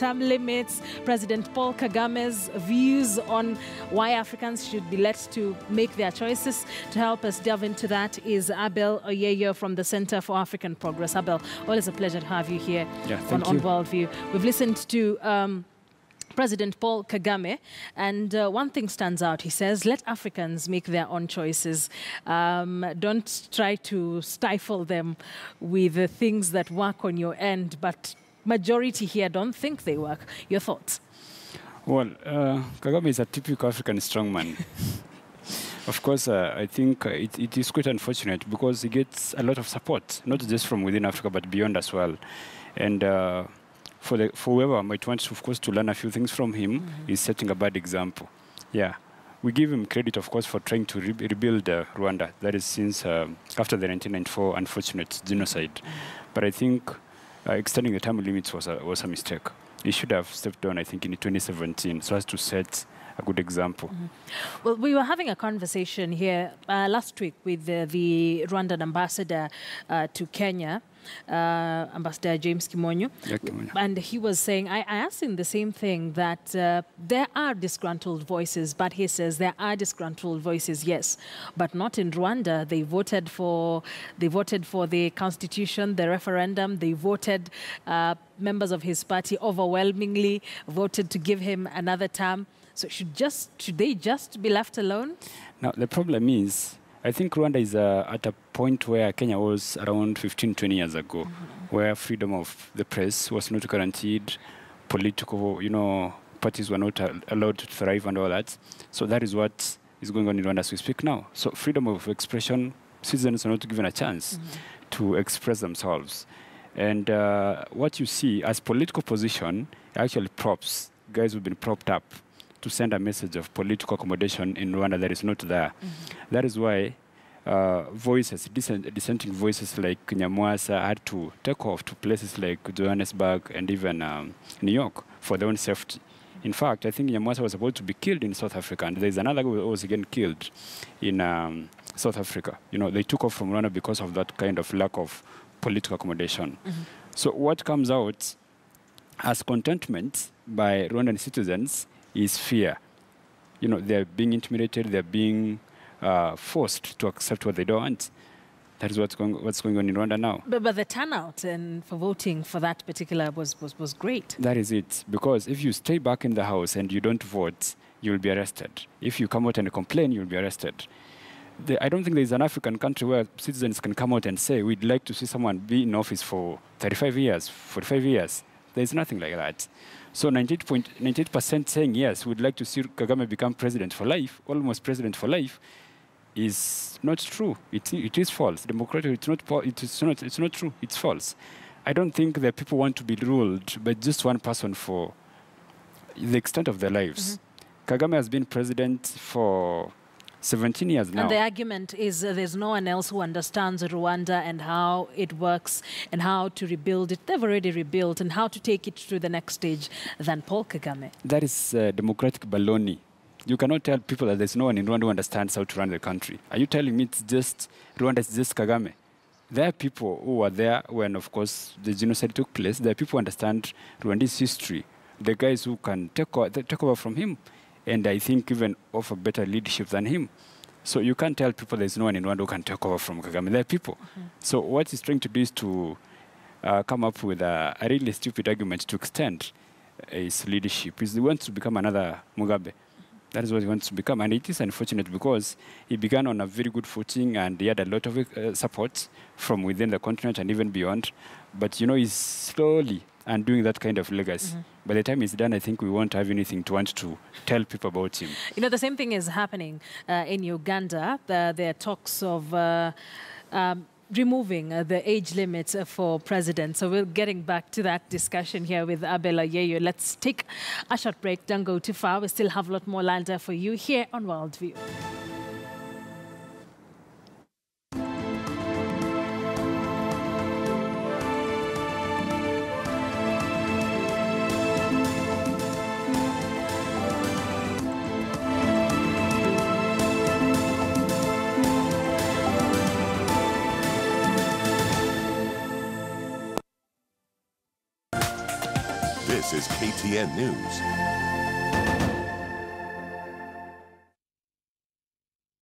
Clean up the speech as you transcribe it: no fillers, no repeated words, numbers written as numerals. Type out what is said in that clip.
term limits, President Paul Kagame's views on why Africans should be let to make their choices. To help us delve into that is Abel Oyeyo from the Center for African Progress. Abel, always a pleasure to have you here on Worldview. We've listened to President Paul Kagame, and one thing stands out. He says, let Africans make their own choices. Don't try to stifle them with the things that work on your end, but majority here don't think they work. Your thoughts? Well, Kagame is a typical African strongman. Of course, I think it is quite unfortunate because he gets a lot of support, not just from within Africa, but beyond as well. And for whoever might want, of course, to learn a few things from him, he's setting a bad example. Yeah, we give him credit, of course, for trying to rebuild Rwanda. That is since after the 1994 unfortunate genocide. But I think extending the term limits was a mistake. He should have stepped down, I think, in 2017, so as to set a good example. Well, we were having a conversation here last week with the Rwandan ambassador to Kenya, Ambassador James Kimonyo. Yeah, Kimonyo. And he was saying, I asked him the same thing, that there are disgruntled voices, but he says there are disgruntled voices, yes, but not in Rwanda. They voted for the constitution, the referendum. They voted, members of his party overwhelmingly voted to give him another term. So should they just be left alone? Now, the problem is, I think Rwanda is at a point where Kenya was around 15, 20 years ago, where freedom of the press was not guaranteed, political, parties were not allowed to thrive and all that. So that is what is going on in Rwanda as we speak now. So freedom of expression, citizens are not given a chance to express themselves. And what you see as political position actually props, guys who've been propped up to send a message of political accommodation in Rwanda that is not there. That is why voices, dissenting voices like Nyamwasa had to take off to places like Johannesburg and even New York for their own safety. In fact, I think Nyamwasa was about to be killed in South Africa, and there's another guy who was again killed in South Africa. They took off from Rwanda because of that kind of lack of political accommodation. So what comes out as contentment by Rwandan citizens is fear. They're being intimidated, they're being forced to accept what they don't want. That is what's going on in Rwanda now. But the turnout for voting for that particular was great. That is it. Because if you stay back in the house and you don't vote, you'll be arrested. If you come out and complain, you'll be arrested. I don't think there's an African country where citizens can come out and say, we'd like to see someone be in office for 35 years, 45 years. There's nothing like that. So 98% saying yes, we'd like to see Kagame become president for life, almost president for life, is not true. It is false. Democratic, it's not true. It's false. I don't think that people want to be ruled by just one person for the extent of their lives. Kagame has been president for 17 years now. And the argument is there's no one else who understands Rwanda and how it works and how to rebuild it. They've already rebuilt, and how to take it to the next stage than Paul Kagame. That is democratic baloney. You cannot tell people that there's no one in Rwanda who understands how to run the country. Are you telling me Rwanda is just Kagame? There are people who were there when, of course, the genocide took place. There are people who understand Rwanda's history. The guys who can take over from him, and I think even offer better leadership than him. So you can't tell people there's no one in Rwanda who can take over from Kagame. There are people. So what he's trying to do is to come up with a really stupid argument to extend his leadership. He wants to become another Mugabe. That is what he wants to become. And it is unfortunate because he began on a very good footing and he had a lot of support from within the continent and even beyond. But, he's slowly undoing that kind of legacy. By the time he's done, I think we won't have anything to want to tell people about him. The same thing is happening in Uganda. There are talks of removing the age limit for president. So we're getting back to that discussion here with Abel Oyeyo. Let's take a short break. Don't go too far. We still have a lot more lined up for you here on Worldview. This is KTN News.